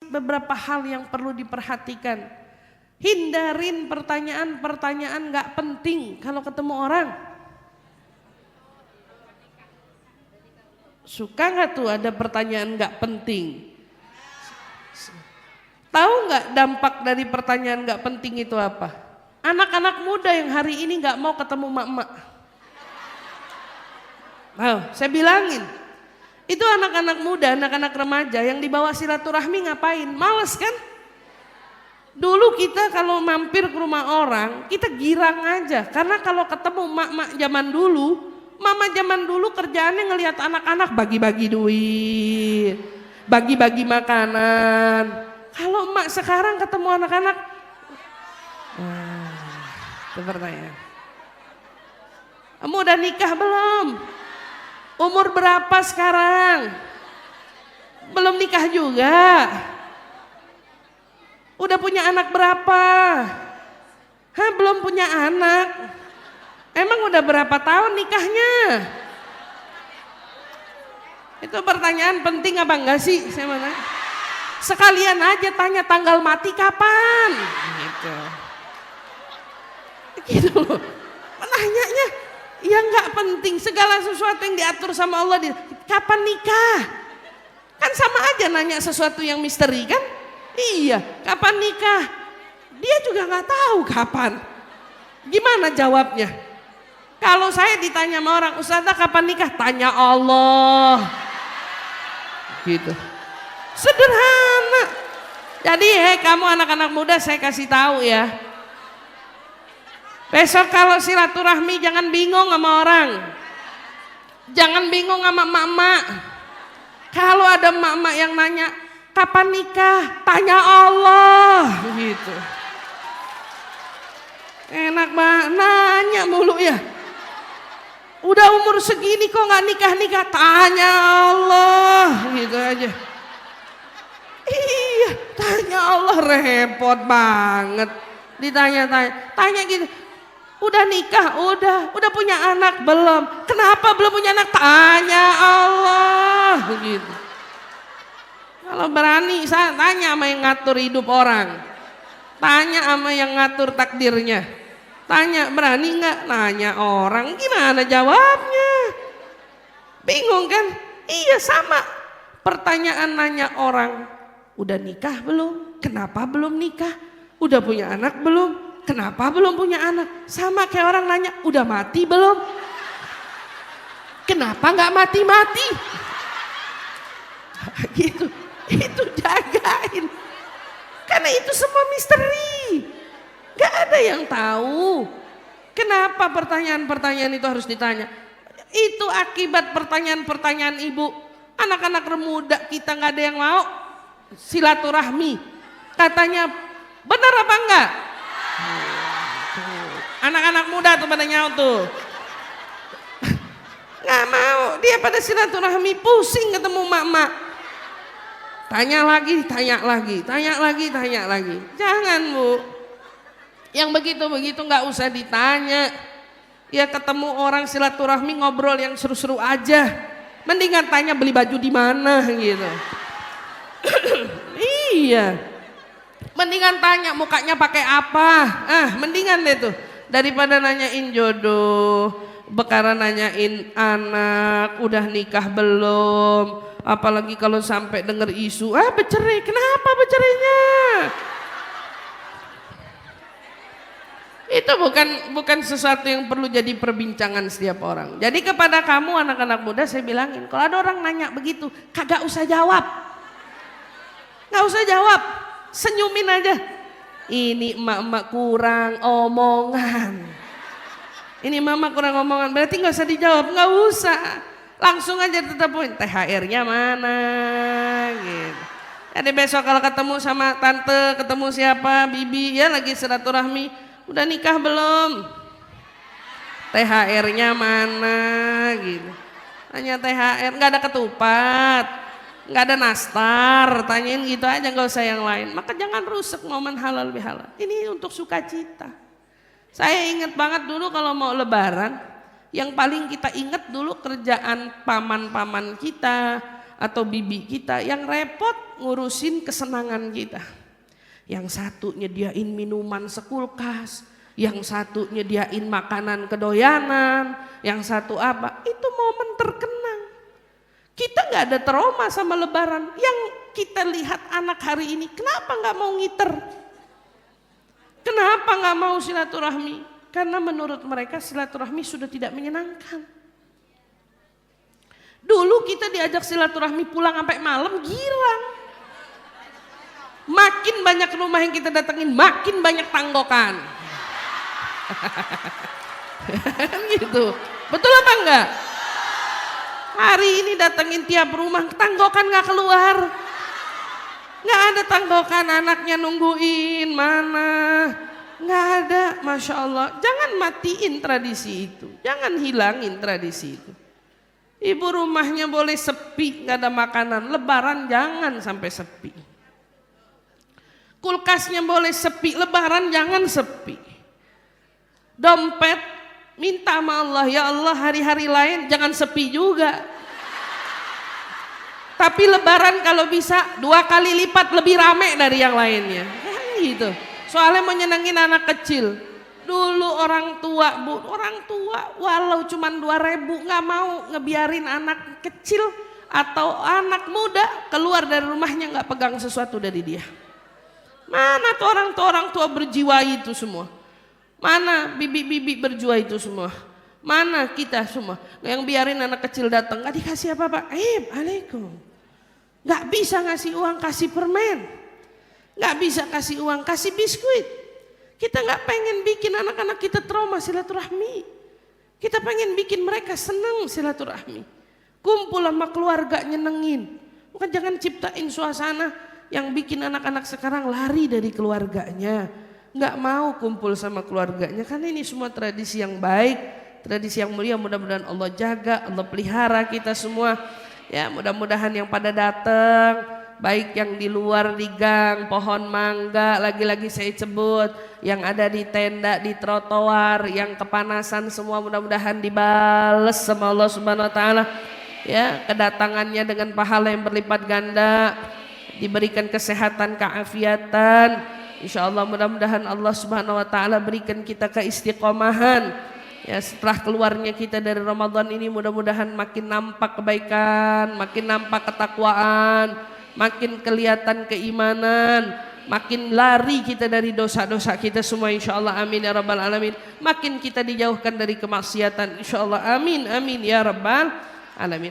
beberapa hal yang perlu diperhatikan. Hindarin pertanyaan-pertanyaan gak penting kalau ketemu orang. Suka gak tuh ada pertanyaan gak penting? Tahu gak dampak dari pertanyaan gak penting itu apa? Anak-anak muda yang hari ini gak mau ketemu mak-mak. Nah, saya bilangin, itu anak-anak muda, anak-anak remaja yang dibawa silaturahmi ngapain? Males kan? Dulu kita kalau mampir ke rumah orang, kita girang aja. Karena kalau ketemu mak-mak zaman dulu, mama zaman dulu kerjaannya ngelihat anak-anak bagi-bagi duit, bagi-bagi makanan. Kalau emak sekarang ketemu anak-anak, itu pertanyaan. Kamu udah nikah belum? Umur berapa sekarang? Belum nikah juga. Udah punya anak berapa? Hah, belum punya anak. Emang udah berapa tahun nikahnya? Itu pertanyaan penting apa enggak sih? Saya mana? Sekalian aja tanya tanggal mati kapan? Gitu. Gitu loh. Nanyanya ya enggak penting. Segala sesuatu yang diatur sama Allah. Kapan nikah? Kan sama aja nanya sesuatu yang misteri kan? Iya, kapan nikah? Dia juga nggak tahu kapan. Gimana jawabnya? Kalau saya ditanya sama orang, Ustazah kapan nikah? Tanya Allah. Gitu. Sederhana. Jadi kamu anak-anak muda saya kasih tahu ya. Besok kalau silaturahmi jangan bingung sama orang. Jangan bingung sama emak-emak. Kalau ada emak-emak yang nanya, kapan nikah? Tanya Allah. Gitu. Enak banget nanya mulu ya. Udah umur segini kok nggak nikah-nikah? Tanya Allah. Gitu aja. Iya, tanya Allah repot banget. Ditanya-tanya, tanya gitu. Udah nikah? Udah punya anak? Belum. Kenapa belum punya anak? Tanya Allah. Gitu. Kalau berani saya tanya sama yang ngatur hidup orang, tanya sama yang ngatur takdirnya, tanya berani nggak nanya orang, gimana jawabnya? Bingung kan? Iya sama. Pertanyaan nanya orang, udah nikah belum? Kenapa belum nikah? Udah punya anak belum? Kenapa belum punya anak? Sama kayak orang nanya, udah mati belum? Kenapa nggak mati-mati? Gitu. Itu jagain karena itu semua misteri, gak ada yang tahu kenapa pertanyaan-pertanyaan itu harus ditanya. Itu akibat pertanyaan-pertanyaan ibu. Anak-anak muda kita gak ada yang mau silaturahmi, katanya benar apa enggak? Anak-anak muda tuh pada nyaut tuh gak mau, dia pada silaturahmi, pusing ketemu mak-mak. Tanya lagi, tanya lagi, tanya lagi, tanya lagi. Jangan Bu, yang begitu-begitu nggak usah ditanya. Ya ketemu orang silaturahmi ngobrol yang seru-seru aja. Mendingan tanya beli baju di mana gitu. Iya. Mendingan tanya mukanya pakai apa. Mendingan deh tuh daripada nanyain jodoh, perkara nanyain anak, udah nikah belum. Apalagi kalau sampai dengar isu, bercerai, kenapa bercerainya? Itu bukan sesuatu yang perlu jadi perbincangan setiap orang. Jadi kepada kamu anak-anak muda saya bilangin, kalau ada orang nanya begitu, kagak usah jawab. Nggak usah jawab, senyumin aja. Ini emak-emak kurang omongan. Ini mama kurang omongan, berarti nggak usah dijawab, nggak usah. Langsung aja tetap poin, THR-nya mana gitu. Jadi besok kalau ketemu sama tante, ketemu siapa, bibi ya lagi silaturahmi, udah nikah belum? THR-nya mana gitu. Tanya THR, nggak ada ketupat, nggak ada nastar, tanyain gitu aja, nggak usah yang lain. Maka jangan rusak momen halal bihalal. Ini untuk sukacita. Saya ingat banget dulu kalau mau lebaran, yang paling kita ingat dulu kerjaan paman-paman kita atau bibi kita yang repot ngurusin kesenangan kita. Yang satu nyediain minuman sekulkas, yang satu nyediain makanan kedoyanan, yang satu apa, itu momen terkenang. Kita nggak ada trauma sama lebaran. Yang kita lihat anak hari ini, kenapa nggak mau ngiter? Kenapa nggak mau silaturahmi? Karena menurut mereka silaturahmi sudah tidak menyenangkan. Dulu kita diajak silaturahmi pulang sampai malam, girang. Makin banyak rumah yang kita datengin, makin banyak tanggokan. Gitu. Betul apa enggak? Hari ini datengin tiap rumah, tanggokan nggak keluar. Nggak ada tanggokan, anaknya nungguin, mana? Nggak ada, Masya Allah. Jangan matiin tradisi itu, jangan hilangin tradisi itu. Ibu rumahnya boleh sepi, nggak ada makanan. Lebaran jangan sampai sepi. Kulkasnya boleh sepi, lebaran jangan sepi. Dompet minta sama Allah, ya Allah hari-hari lain jangan sepi juga. Tapi lebaran kalau bisa 2 kali lipat lebih rame dari yang lainnya. Gitu. Soalnya mau nyenengin anak kecil. Dulu orang tua walau cuma 2.000 nggak mau ngebiarin anak kecil atau anak muda keluar dari rumahnya nggak pegang sesuatu dari dia. Mana tuh orang tua berjiwa itu semua? Mana bibi-bibi berjiwa itu semua? Mana kita semua yang biarin anak kecil datang nggak dikasih apa-apa? Alaikum. Nggak bisa ngasih uang, kasih permen. Nggak bisa kasih uang, kasih biskuit. Kita nggak pengen bikin anak-anak kita trauma silaturahmi. Kita pengen bikin mereka senang silaturahmi. Kumpul sama keluarga nyenengin. Bukan jangan ciptain suasana yang bikin anak-anak sekarang lari dari keluarganya, nggak mau kumpul sama keluarganya. Karena ini semua tradisi yang baik, tradisi yang mulia. Mudah-mudahan Allah jaga, Allah pelihara kita semua. Ya, mudah-mudahan yang pada datang, baik yang di luar di gang, pohon mangga, lagi-lagi saya sebut, yang ada di tenda, di trotoar, yang kepanasan semua mudah-mudahan dibales sama Allah Subhanahu Wa Taala. Ya, kedatangannya dengan pahala yang berlipat ganda. Diberikan kesehatan, keafiatan. Insya Allah mudah-mudahan Allah Subhanahu Wa Taala berikan kita keistiqomahan. Ya, setelah keluarnya kita dari Ramadan ini mudah-mudahan makin nampak kebaikan, makin nampak ketakwaan, makin kelihatan keimanan, makin lari kita dari dosa-dosa kita semua insya Allah. Amin ya rabbal alamin. Makin kita dijauhkan dari kemaksiatan insya Allah. Amin amin ya rabbal alamin.